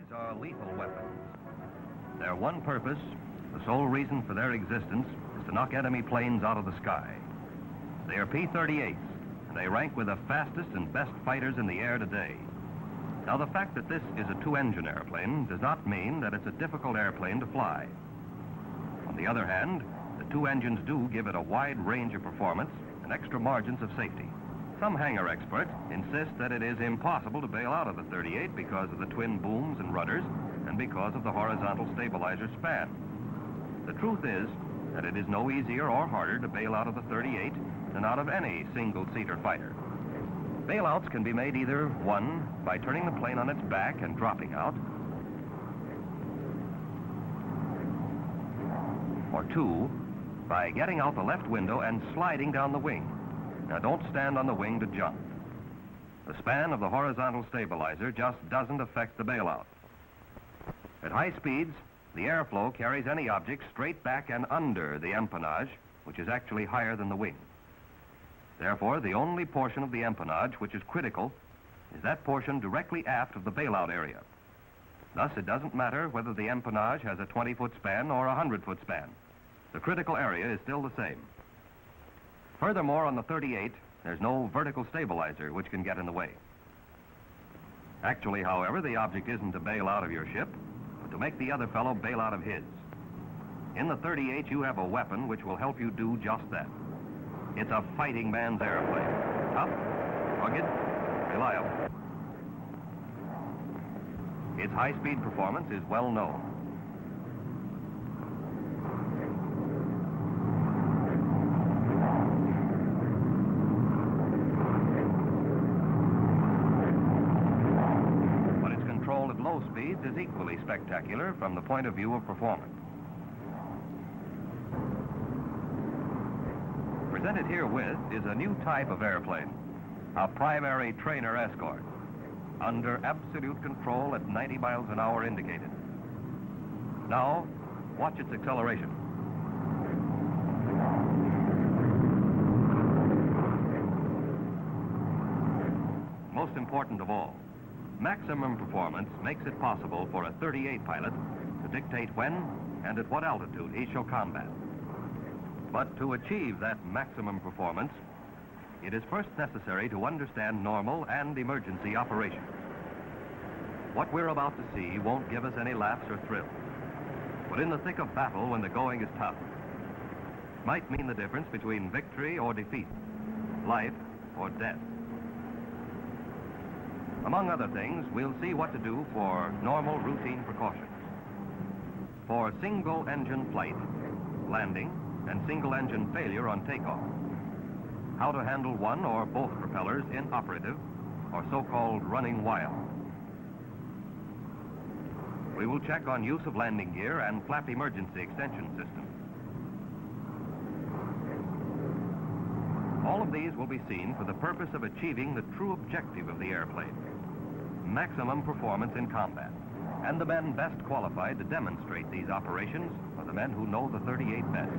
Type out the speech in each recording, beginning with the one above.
These are lethal weapons. Their one purpose, the sole reason for their existence, is to knock enemy planes out of the sky. They are P-38s, and they rank with the fastest and best fighters in the air today. Now, the fact that this is a two-engine airplane does not mean that it's a difficult airplane to fly. On the other hand, the two engines do give it a wide range of performance and extra margins of safety. Some hangar experts insist that it is impossible to bail out of the 38 because of the twin booms and rudders and because of the horizontal stabilizer span. The truth is that it is no easier or harder to bail out of the 38 than out of any single-seater fighter. Bailouts can be made either, one, by turning the plane on its back and dropping out, or two, by getting out the left window and sliding down the wing. Now, don't stand on the wing to jump. The span of the horizontal stabilizer just doesn't affect the bailout. At high speeds, the airflow carries any object straight back and under the empennage, which is actually higher than the wing. Therefore, the only portion of the empennage which is critical is that portion directly aft of the bailout area. Thus, it doesn't matter whether the empennage has a 20-foot span or a 100-foot span. The critical area is still the same. Furthermore, on the 38, there's no vertical stabilizer which can get in the way. Actually, however, the object isn't to bail out of your ship, but to make the other fellow bail out of his. In the 38, you have a weapon which will help you do just that. It's a fighting man's airplane. Tough, rugged, reliable. Its high-speed performance is well known. But its control at low speeds is equally spectacular from the point of view of performance. Presented herewith is a new type of airplane, a primary trainer escort, under absolute control at 90 miles an hour indicated. Now, watch its acceleration. Most important of all, maximum performance makes it possible for a 38 pilot to dictate when and at what altitude he shall combat. But to achieve that maximum performance, it is first necessary to understand normal and emergency operations. What we're about to see won't give us any laughs or thrills, but in the thick of battle when the going is tough, might mean the difference between victory or defeat, life or death. Among other things, we'll see what to do for normal routine precautions. For single-engine flight, landing, and single-engine failure on takeoff. How to handle one or both propellers inoperative or so-called running wild. We will check on use of landing gear and flap emergency extension systems. All of these will be seen for the purpose of achieving the true objective of the airplane, maximum performance in combat. And the men best qualified to demonstrate these operations are the men who know the 38 best.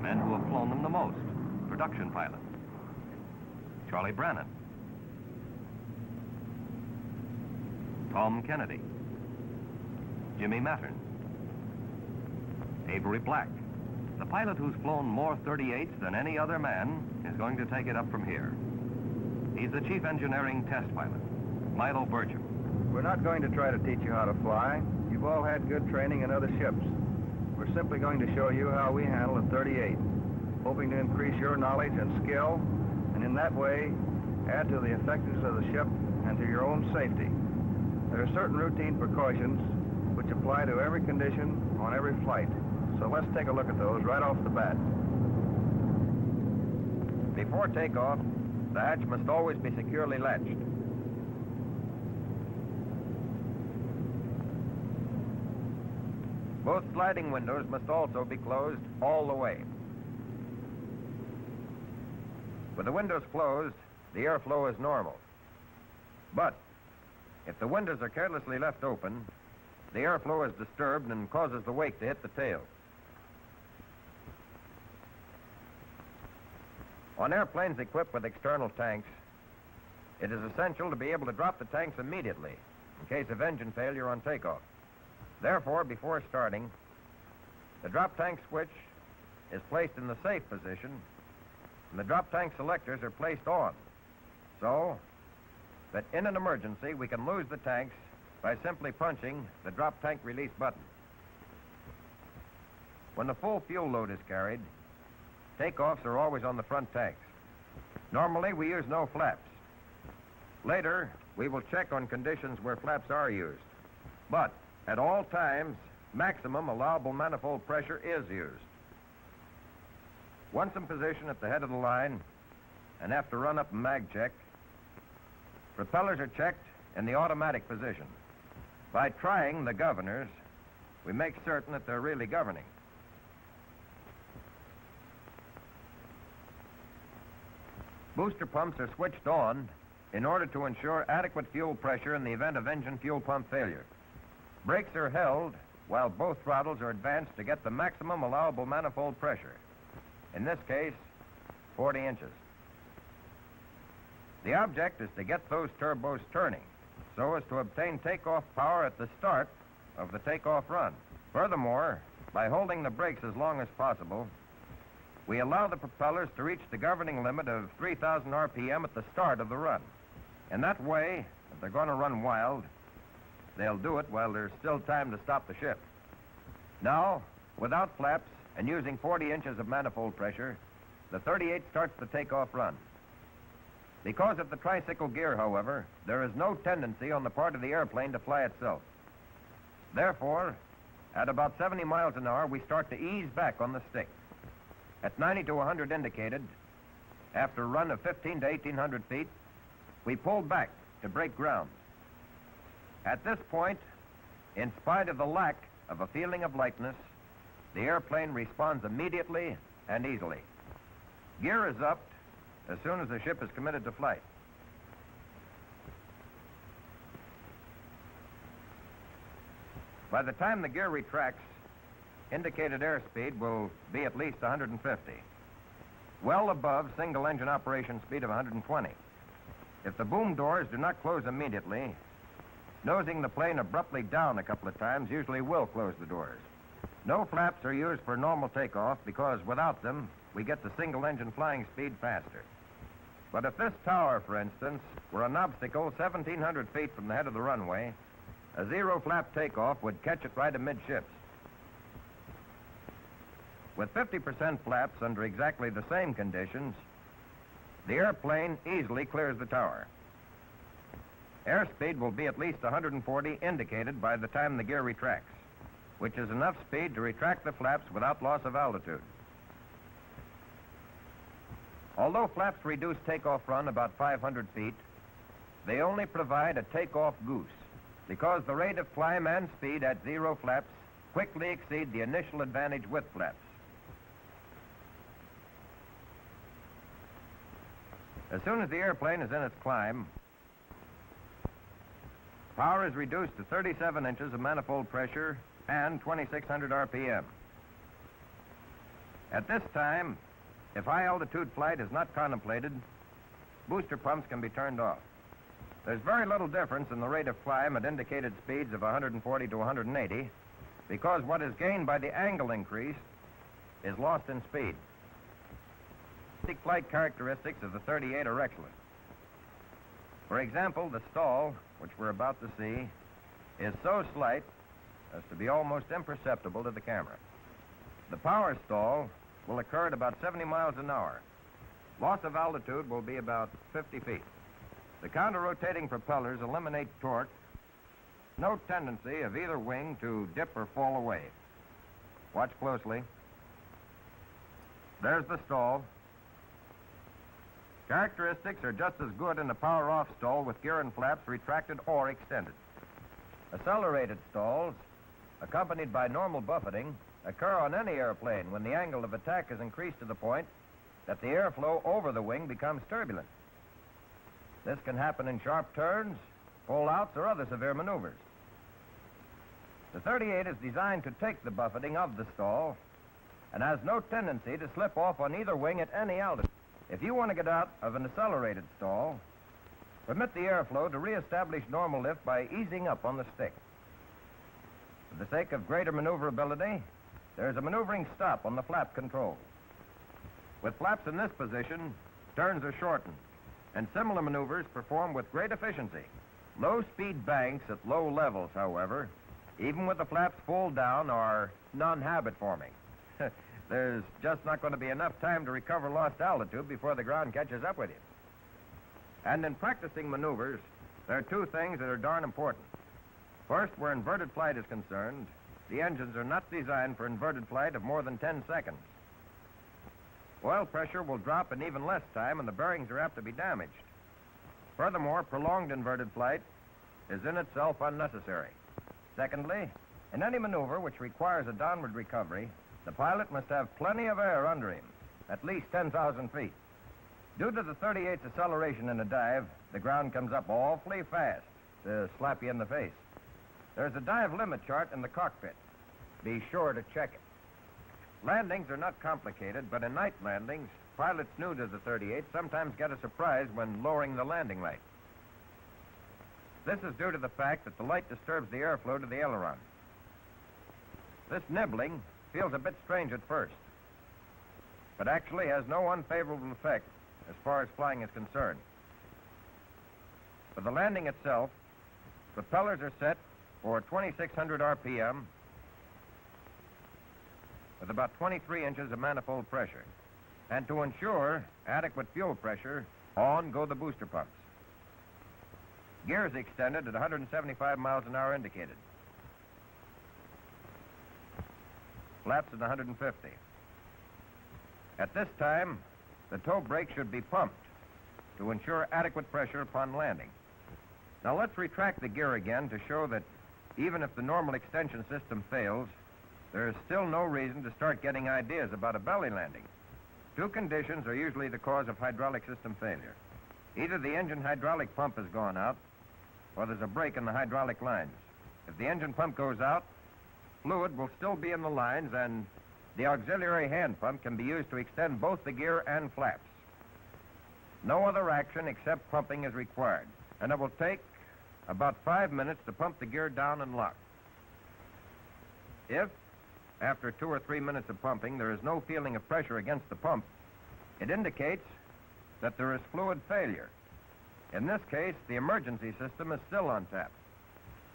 Men who have flown them the most, production pilots. Charlie Brannan, Tom Kennedy, Jimmy Mattern, Avery Black. The pilot who's flown more 38s than any other man is going to take it up from here. He's the chief engineering test pilot, Milo Burcham. We're not going to try to teach you how to fly. You've all had good training in other ships. We're simply going to show you how we handle a 38, hoping to increase your knowledge and skill, and in that way, add to the effectiveness of the ship and to your own safety. There are certain routine precautions which apply to every condition on every flight. So let's take a look at those right off the bat. Before takeoff, the hatch must always be securely latched. Both sliding windows must also be closed all the way. With the windows closed, the airflow is normal. But if the windows are carelessly left open, the airflow is disturbed and causes the wake to hit the tail. On airplanes equipped with external tanks, it is essential to be able to drop the tanks immediately in case of engine failure on takeoff. Therefore, before starting, the drop tank switch is placed in the safe position, and the drop tank selectors are placed on, so that in an emergency we can lose the tanks by simply punching the drop tank release button. When the full fuel load is carried, takeoffs are always on the front tanks. Normally, we use no flaps. Later, we will check on conditions where flaps are used. But at all times, maximum allowable manifold pressure is used. Once in position at the head of the line, and after run-up and mag check, propellers are checked in the automatic position. By trying the governors, we make certain that they're really governing. Booster pumps are switched on in order to ensure adequate fuel pressure in the event of engine fuel pump failure. Brakes are held while both throttles are advanced to get the maximum allowable manifold pressure. In this case, 40 inches. The object is to get those turbos turning so as to obtain takeoff power at the start of the takeoff run. Furthermore, by holding the brakes as long as possible, we allow the propellers to reach the governing limit of 3,000 RPM at the start of the run. In that way, if they're going to run wild, they'll do it while there's still time to stop the ship. Now, without flaps and using 40 inches of manifold pressure, the 38 starts the takeoff run. Because of the tricycle gear, however, there is no tendency on the part of the airplane to fly itself. Therefore, at about 70 miles an hour, we start to ease back on the stick. At 90 to 100 indicated, after a run of 15 to 1,800 feet, we pull back to break ground. At this point, in spite of the lack of a feeling of lightness, the airplane responds immediately and easily. Gear is upped as soon as the ship is committed to flight. By the time the gear retracts, indicated airspeed will be at least 150, well above single engine operation speed of 120. If the boom doors do not close immediately, nosing the plane abruptly down a couple of times usually will close the doors. No flaps are used for normal takeoff because without them, we get the single engine flying speed faster. But if this tower, for instance, were an obstacle 1,700 feet from the head of the runway, a zero flap takeoff would catch it right amidships. With 50% flaps under exactly the same conditions, the airplane easily clears the tower. Airspeed will be at least 140 indicated by the time the gear retracts, which is enough speed to retract the flaps without loss of altitude. Although flaps reduce takeoff run about 500 feet, they only provide a takeoff goose because the rate of climb and speed at zero flaps quickly exceed the initial advantage with flaps. As soon as the airplane is in its climb, power is reduced to 37 inches of manifold pressure and 2,600 RPM. At this time, if high-altitude flight is not contemplated, booster pumps can be turned off. There's very little difference in the rate of climb at indicated speeds of 140 to 180 because what is gained by the angle increase is lost in speed. The flight characteristics of the 38 are excellent. For example, the stall, which we're about to see, is so slight as to be almost imperceptible to the camera. The power stall will occur at about 70 miles an hour. Loss of altitude will be about 50 feet. The counter-rotating propellers eliminate torque. No tendency of either wing to dip or fall away. Watch closely. There's the stall. Characteristics are just as good in the power-off stall with gear and flaps retracted or extended. Accelerated stalls, accompanied by normal buffeting, occur on any airplane when the angle of attack is increased to the point that the airflow over the wing becomes turbulent. This can happen in sharp turns, pull-outs, or other severe maneuvers. The 38 is designed to take the buffeting of the stall and has no tendency to slip off on either wing at any altitude. If you want to get out of an accelerated stall, Permit the airflow to reestablish normal lift by easing up on the stick. For the sake of greater maneuverability, there's a maneuvering stop on the flap control. With flaps in this position, turns are shortened, and similar maneuvers perform with great efficiency. Low-speed banks at low levels, however, even with the flaps full down, are non-habit forming. There's just not going to be enough time to recover lost altitude before the ground catches up with you. And in practicing maneuvers, there are two things that are darn important. First, where inverted flight is concerned, the engines are not designed for inverted flight of more than 10 seconds. Oil pressure will drop in even less time, and the bearings are apt to be damaged. Furthermore, prolonged inverted flight is in itself unnecessary. Secondly, in any maneuver which requires a downward recovery, the pilot must have plenty of air under him, at least 10,000 feet. Due to the 38's acceleration in a dive, the ground comes up awfully fast to slap you in the face. There's a dive limit chart in the cockpit. Be sure to check it. Landings are not complicated, but in night landings, pilots new to the 38 sometimes get a surprise when lowering the landing light. This is due to the fact that the light disturbs the airflow to the aileron. This nibbling feels a bit strange at first, but actually has no unfavorable effect as far as flying is concerned. For the landing itself, propellers are set for 2,600 RPM with about 23 inches of manifold pressure. And to ensure adequate fuel pressure, on go the booster pumps. Gears extended at 175 miles an hour indicated. Flaps at 150. At this time, the toe brake should be pumped to ensure adequate pressure upon landing. Now let's retract the gear again to show that even if the normal extension system fails, there is still no reason to start getting ideas about a belly landing. Two conditions are usually the cause of hydraulic system failure. Either the engine hydraulic pump has gone out, or there's a break in the hydraulic lines. If the engine pump goes out, fluid will still be in the lines, and the auxiliary hand pump can be used to extend both the gear and flaps. No other action except pumping is required, and it will take about 5 minutes to pump the gear down and lock. If, after 2 or 3 minutes of pumping, there is no feeling of pressure against the pump, it indicates that there is fluid failure. In this case, the emergency system is still on tap.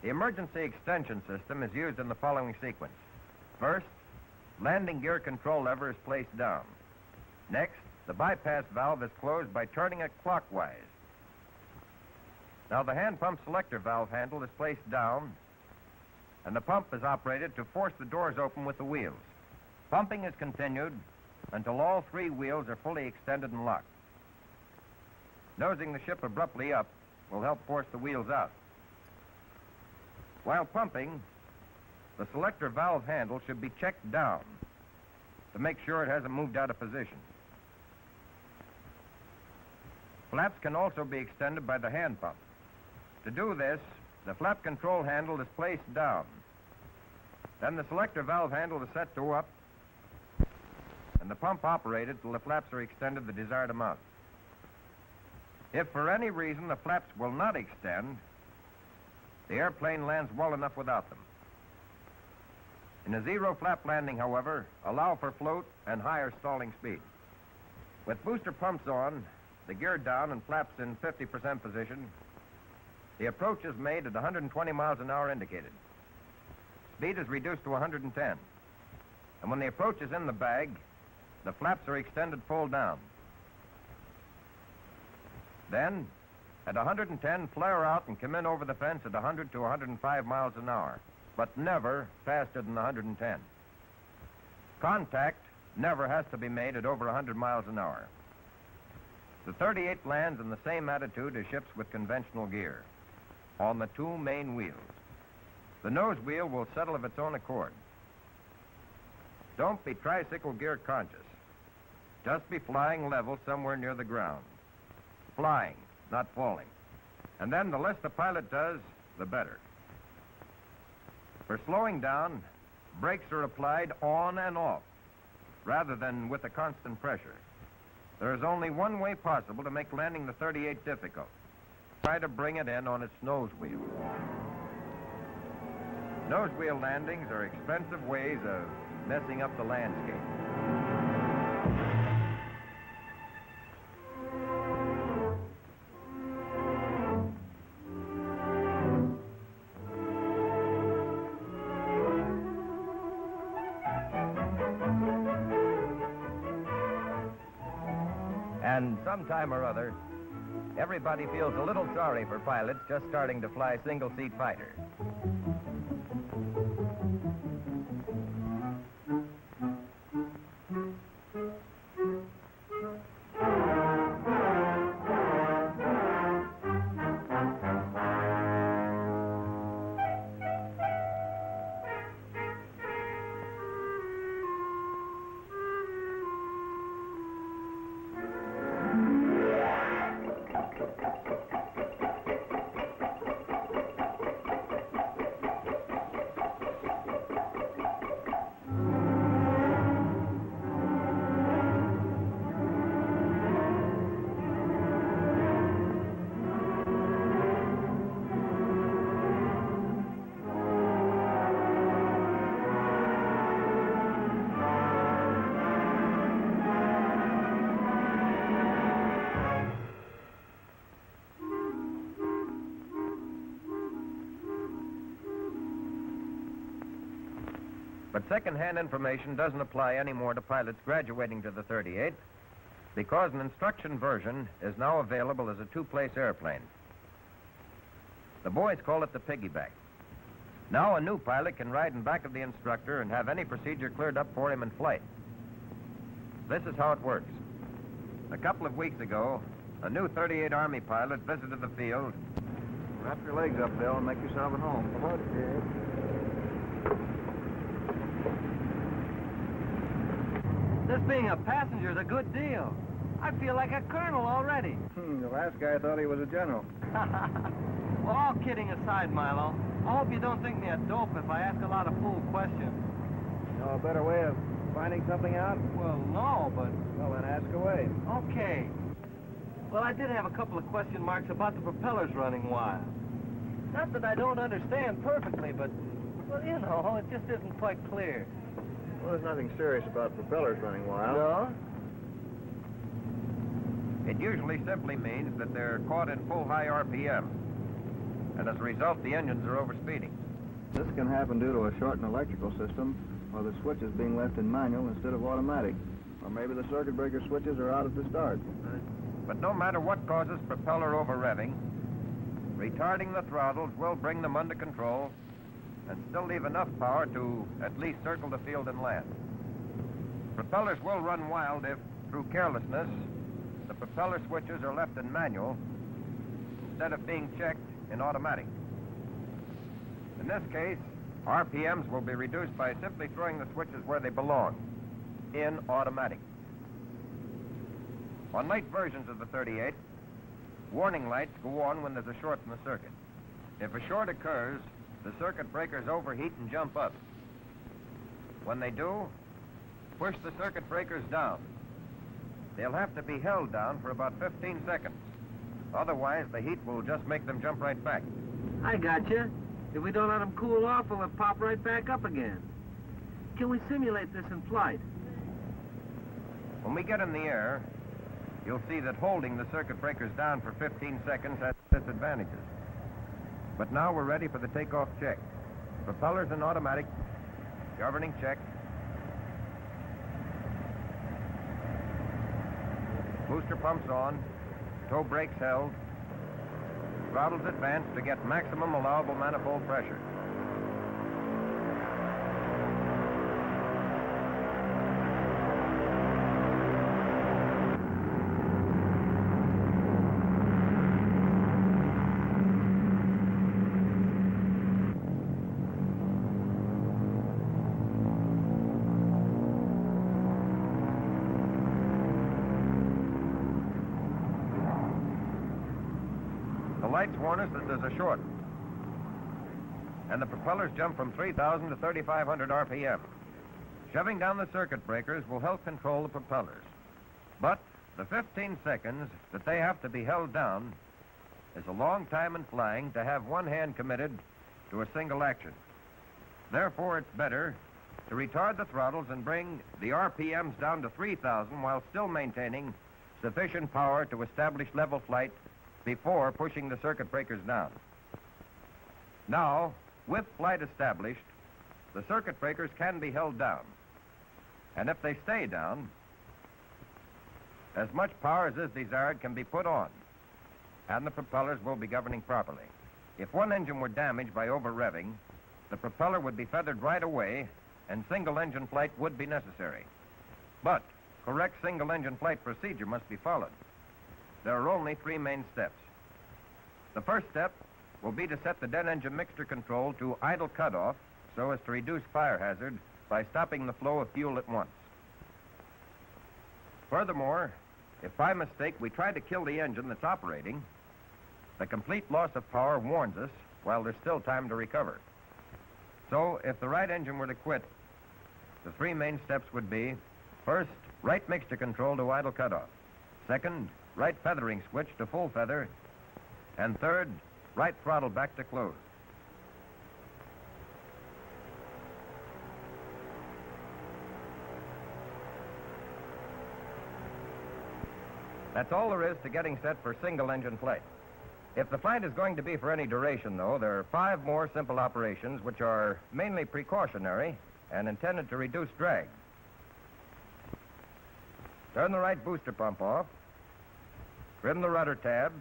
The emergency extension system is used in the following sequence. First, landing gear control lever is placed down. Next, the bypass valve is closed by turning it clockwise. Now the hand pump selector valve handle is placed down, and the pump is operated to force the doors open with the wheels. Pumping is continued until all 3 wheels are fully extended and locked. Nosing the ship abruptly up will help force the wheels out. While pumping, the selector valve handle should be checked down to make sure it hasn't moved out of position. Flaps can also be extended by the hand pump. To do this, the flap control handle is placed down. Then the selector valve handle is set to up, and the pump operated till the flaps are extended the desired amount. If for any reason the flaps will not extend, the airplane lands well enough without them. In a zero flap landing, however, allow for float and higher stalling speed. With booster pumps on, the gear down and flaps in 50% position, the approach is made at 120 miles an hour indicated. Speed is reduced to 110. And when the approach is in the bag, the flaps are extended full down. Then, at 110, flare out and come in over the fence at 100 to 105 miles an hour, but never faster than 110. Contact never has to be made at over 100 miles an hour. The 38 lands in the same attitude as ships with conventional gear, on the 2 main wheels. The nose wheel will settle of its own accord. Don't be tricycle gear conscious. Just be flying level somewhere near the ground. Flying, not falling. And then the less the pilot does, the better. For slowing down, brakes are applied on and off, rather than with a constant pressure. There is only one way possible to make landing the 38 difficult. try to bring it in on its nose wheel. Nose wheel landings are expensive ways of messing up the landscape. And sometime or other, everybody feels a little sorry for pilots just starting to fly single-seat fighters. But second-hand information doesn't apply anymore to pilots graduating to the 38 because an instruction version is now available as a two-place airplane. The boys call it the piggyback. Now a new pilot can ride in back of the instructor and have any procedure cleared up for him in flight. This is how it works. A couple of weeks ago, a new 38 Army pilot visited the field. Wrap your legs up, Bill, and make yourself at home. Come on, kid. This being a passenger is a good deal. I feel like a colonel already. The last guy thought he was a general. Well, all kidding aside, Milo, I hope you don't think me a dope if I ask a lot of fool questions. You know a better way of finding something out? Well, no, but... Well, then ask away. Okay. Well, I did have a couple of question marks about the propellers running wild. Not that I don't understand perfectly, but, well, you know, it just isn't quite clear. Well, there's nothing serious about propellers running wild. No? It usually simply means that they're caught in full high RPM. And as a result, the engines are overspeeding. This can happen due to a shortened electrical system or the switches being left in manual instead of automatic. Or maybe the circuit breaker switches are out at the start. But no matter what causes propeller over-revving, retarding the throttles will bring them under control and still leave enough power to at least circle the field and land. Propellers will run wild if, through carelessness, the propeller switches are left in manual instead of being checked in automatic. In this case, RPMs will be reduced by simply throwing the switches where they belong, in automatic. On late versions of the 38, warning lights go on when there's a short in the circuit. If a short occurs, the circuit breakers overheat and jump up. When they do, push the circuit breakers down. They'll have to be held down for about 15 seconds. Otherwise, the heat will just make them jump right back. I gotcha. If we don't let them cool off, we'll pop right back up again. Can we simulate this in flight? When we get in the air, you'll see that holding the circuit breakers down for 15 seconds has disadvantages. But now we're ready for the takeoff check. Propellers in automatic, governing check. Booster pumps on, toe brakes held, throttles advanced to get maximum allowable manifold pressure. The lights warn us that there's a short. And the propellers jump from 3,000 to 3,500 RPM. Shoving down the circuit breakers will help control the propellers. But the 15 seconds that they have to be held down is a long time in flying to have one hand committed to a single action. Therefore, it's better to retard the throttles and bring the RPMs down to 3,000 while still maintaining sufficient power to establish level flight before pushing the circuit breakers down. Now, with flight established, the circuit breakers can be held down. And if they stay down, as much power as is desired can be put on, and the propellers will be governing properly. If one engine were damaged by over-revving, the propeller would be feathered right away, and single-engine flight would be necessary. But correct single-engine flight procedure must be followed. There are only three main steps. The first step will be to set the dead engine mixture control to idle cutoff so as to reduce fire hazard by stopping the flow of fuel at once. Furthermore, if by mistake we try to kill the engine that's operating, the complete loss of power warns us while there's still time to recover. So, if the right engine were to quit, the three main steps would be, first, right mixture control to idle cutoff. Second, right feathering switch to full feather. And third, right throttle back to close. That's all there is to getting set for single-engine flight. If the flight is going to be for any duration, though, there are 5 more simple operations which are mainly precautionary and intended to reduce drag. Turn the right booster pump off, trim the rudder tab,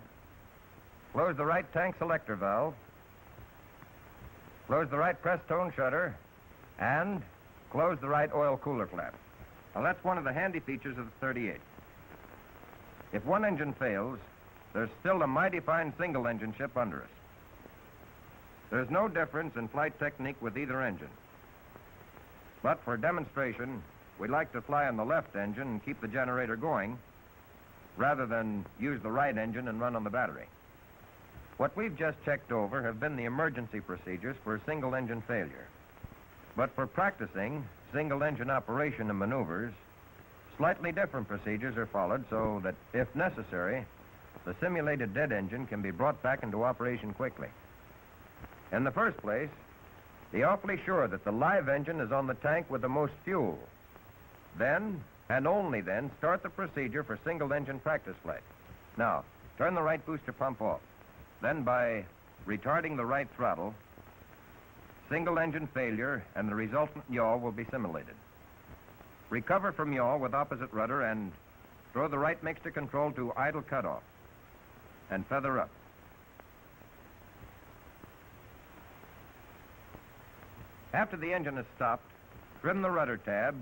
close the right tank selector valve, close the right press tone shutter, and close the right oil cooler flap. Now, that's one of the handy features of the 38. If one engine fails, there's still a mighty fine single-engine ship under us. There's no difference in flight technique with either engine. But for demonstration, we like to fly on the left engine and keep the generator going, rather than use the right engine and run on the battery. What we've just checked over have been the emergency procedures for single-engine failure. But for practicing single-engine operation and maneuvers, slightly different procedures are followed so that, if necessary, the simulated dead engine can be brought back into operation quickly. In the first place, be awfully sure that the live engine is on the tank with the most fuel. Then, and only then, start the procedure for single-engine practice flight. Now, turn the right booster pump off. Then, by retarding the right throttle, single-engine failure and the resultant yaw will be simulated. Recover from yaw with opposite rudder and throw the right mixture control to idle cutoff and feather up. After the engine is stopped, trim the rudder tab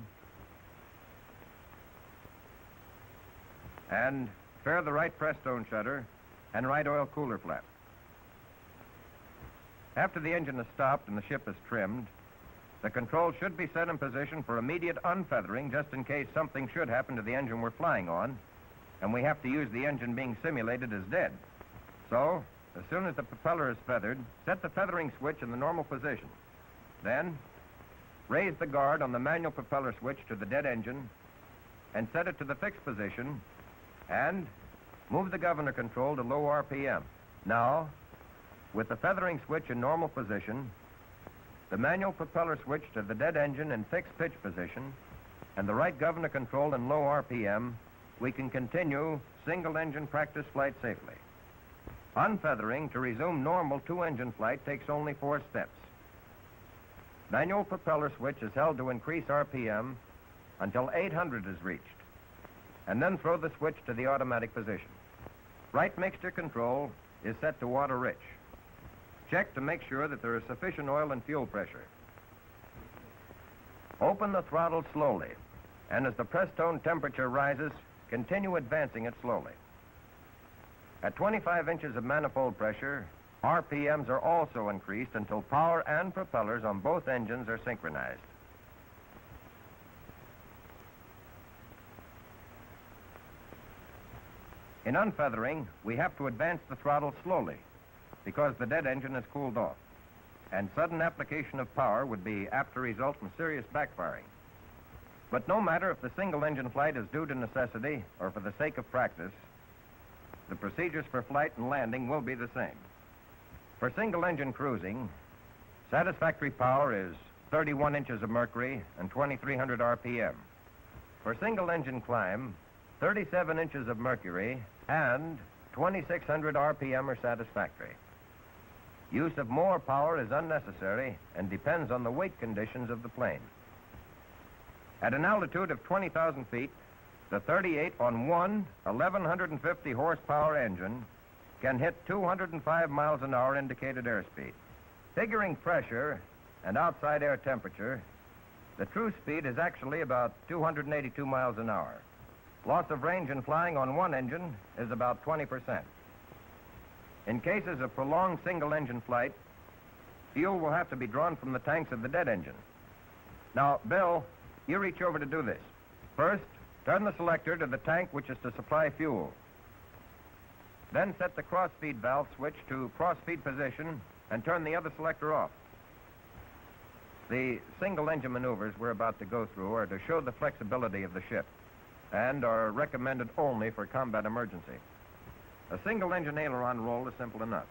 and fare the right press tone shutter and right oil cooler flap. After the engine is stopped and the ship is trimmed, the control should be set in position for immediate unfeathering just in case something should happen to the engine we're flying on, and we have to use the engine being simulated as dead. So, as soon as the propeller is feathered, set the feathering switch in the normal position. Then, raise the guard on the manual propeller switch to the dead engine and set it to the fixed position, and move the governor control to low RPM. Now, with the feathering switch in normal position, the manual propeller switch to the dead engine in fixed pitch position, and the right governor control in low RPM, we can continue single-engine practice flight safely. Unfeathering to resume normal two-engine flight takes only 4 steps. Manual propeller switch is held to increase RPM until 800 is reached, and then throw the switch to the automatic position. Right mixture control is set to water-rich. Check to make sure that there is sufficient oil and fuel pressure. Open the throttle slowly, and as the press tone temperature rises, continue advancing it slowly. At 25 inches of manifold pressure, RPMs are also increased until power and propellers on both engines are synchronized. In unfeathering, we have to advance the throttle slowly because the dead engine is cooled off, and sudden application of power would be apt to result in serious backfiring. But no matter if the single-engine flight is due to necessity or for the sake of practice, the procedures for flight and landing will be the same. For single-engine cruising, satisfactory power is 31 inches of mercury and 2,300 RPM. For single-engine climb, 37 inches of mercury and 2,600 RPM are satisfactory. Use of more power is unnecessary and depends on the weight conditions of the plane. At an altitude of 20,000 feet, the 38 on one 1,150 horsepower engine can hit 205 miles an hour indicated airspeed. Figuring pressure and outside air temperature, the true speed is actually about 282 miles an hour. Loss of range in flying on one engine is about 20%. In cases of prolonged single-engine flight, fuel will have to be drawn from the tanks of the dead engine. Now, Bill, you reach over to do this. First, turn the selector to the tank which is to supply fuel. Then set the cross-feed valve switch to cross-feed position and turn the other selector off. The single-engine maneuvers we're about to go through are to show the flexibility of the ship and are recommended only for combat emergency. A single-engine aileron roll is simple enough.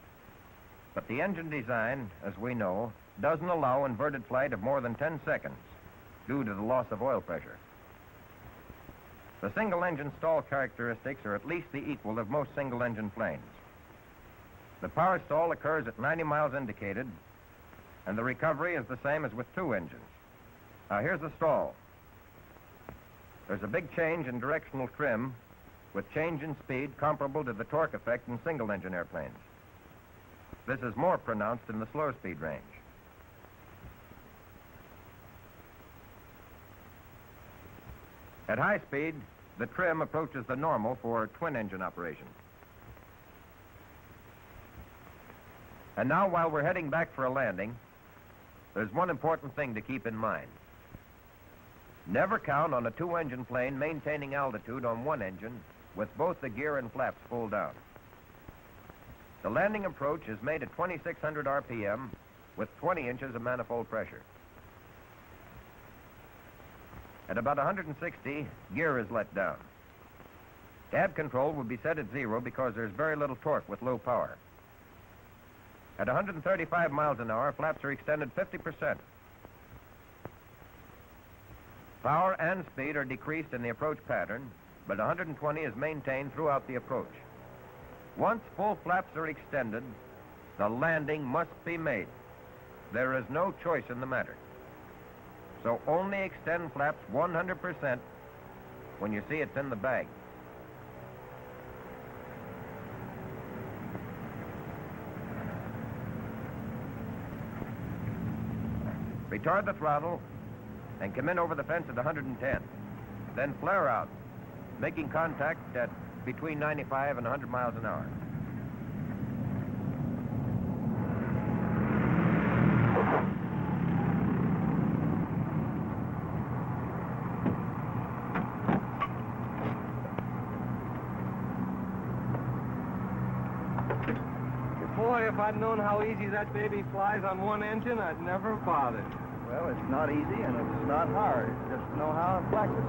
But the engine design, as we know, doesn't allow inverted flight of more than 10 seconds due to the loss of oil pressure. The single-engine stall characteristics are at least the equal of most single-engine planes. The power stall occurs at 90 miles indicated, and the recovery is the same as with two engines. Now, here's the stall. There's a big change in directional trim with change in speed comparable to the torque effect in single-engine airplanes. This is more pronounced in the slow-speed range. At high speed, the trim approaches the normal for twin-engine operation. And now, while we're heading back for a landing, there's one important thing to keep in mind. Never count on a two-engine plane maintaining altitude on one engine with both the gear and flaps full down. The landing approach is made at 2,600 RPM with 20 inches of manifold pressure. At about 160, gear is let down. Cab control will be set at 0 because there's very little torque with low power. At 135 miles an hour, flaps are extended 50%. Power and speed are decreased in the approach pattern, but 120 is maintained throughout the approach. Once full flaps are extended, the landing must be made. There is no choice in the matter. So only extend flaps 100% when you see it's in the bag. Retard the throttle and come in over the fence at 110. Then flare out, making contact at between 95 and 100 miles an hour. Boy, if I'd known how easy that baby flies on one engine, I'd never bothered. Well, it's not easy and it's not hard. Just know how and practice.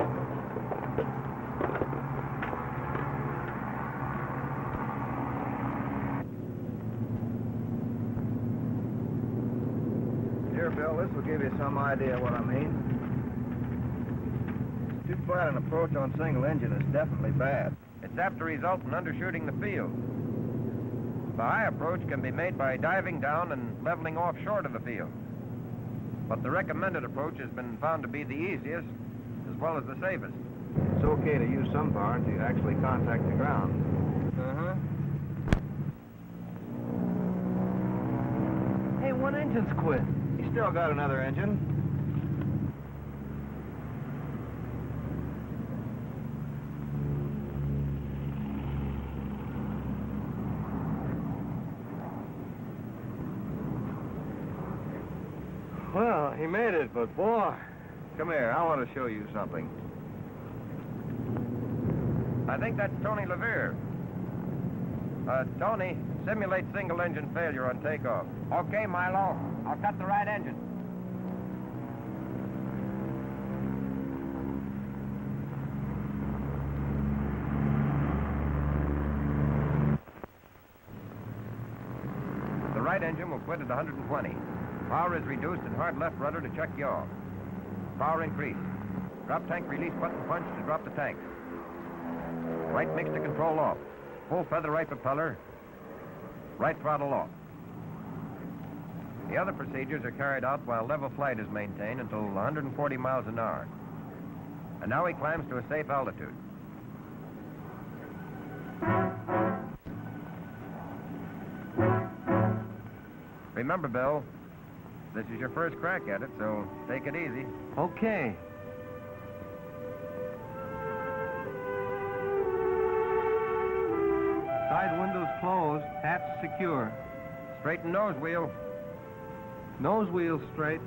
Here, Bill, this will give you some idea what I mean. Too flat an approach on single engine is definitely bad. It's apt to result in undershooting the field. The high approach can be made by diving down and leveling off short of the field. But the recommended approach has been found to be the easiest as well as the safest. It's okay to use some power until you actually contact the ground. Uh-huh. Hey, one engine's quit. You still got another engine. Well, he made it, but boy. Come here, I want to show you something. I think that's Tony Levere. Tony, simulate single-engine failure on takeoff. Okay, Milo. I'll cut the right engine. quit at 120. Power is reduced and hard left rudder to check yaw. Power increased. Drop tank release button punch to drop the tank. Right mixture control off. Full feather right propeller. Right throttle off. The other procedures are carried out while level flight is maintained until 140 miles an hour. And now he climbs to a safe altitude. Remember, Bill, this is your first crack at it, so take it easy. Okay. Side windows closed, hatch secure. Straighten nose wheel. Nose wheel straight.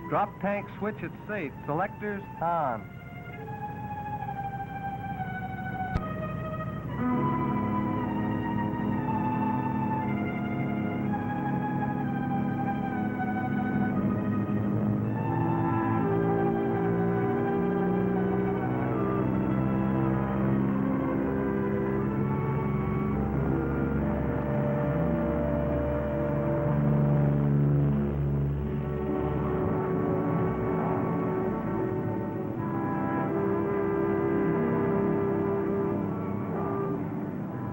Drop tank switch at safe. Selectors on.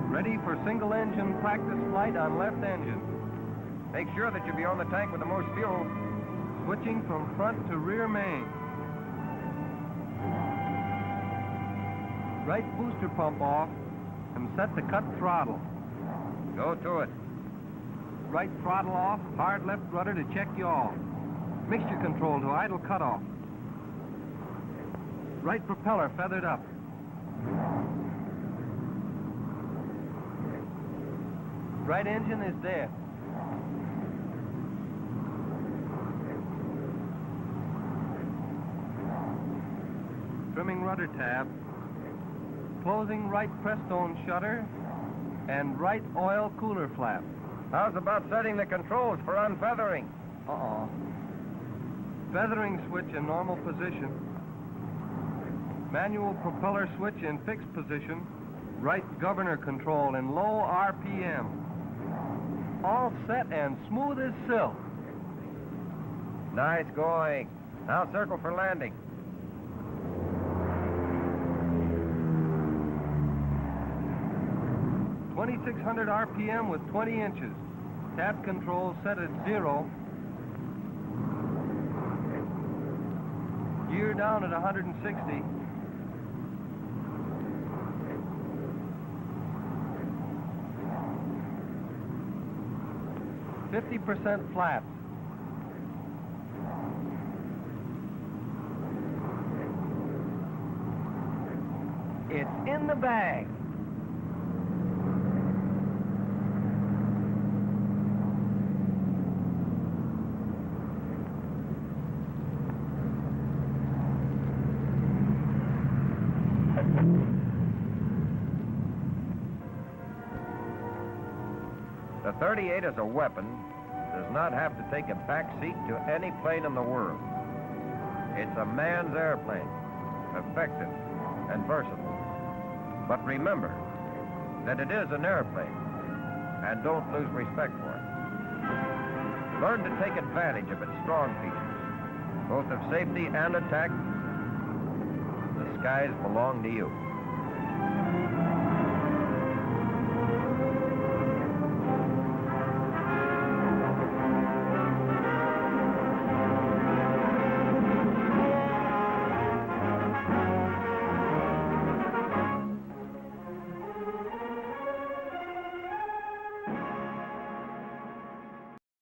Ready for single engine practice flight on left engine. Make sure that you be on the tank with the most fuel. Switching from front to rear main. Right booster pump off and set to cut throttle. Go to it. Right throttle off, hard left rudder to check yaw. Mixture control to idle cutoff. Right propeller feathered up. Right engine is dead. Trimming rudder tab. Closing right press-stone shutter and right oil cooler flap. How's about setting the controls for unfeathering? Uh-oh. Feathering switch in normal position. Manual propeller switch in fixed position. Right governor control in low RPM. All set and smooth as silk. Nice going. Now circle for landing. .2600 RPM with 20 inches. Tab control set at 0. Gear down at 160. .50% flaps. It's in the bag. The 38 as a weapon does not have to take a back seat to any plane in the world. It's a man's airplane, effective and versatile. But remember that it is an airplane, and don't lose respect for it. Learn to take advantage of its strong features, both of safety and attack. The skies belong to you.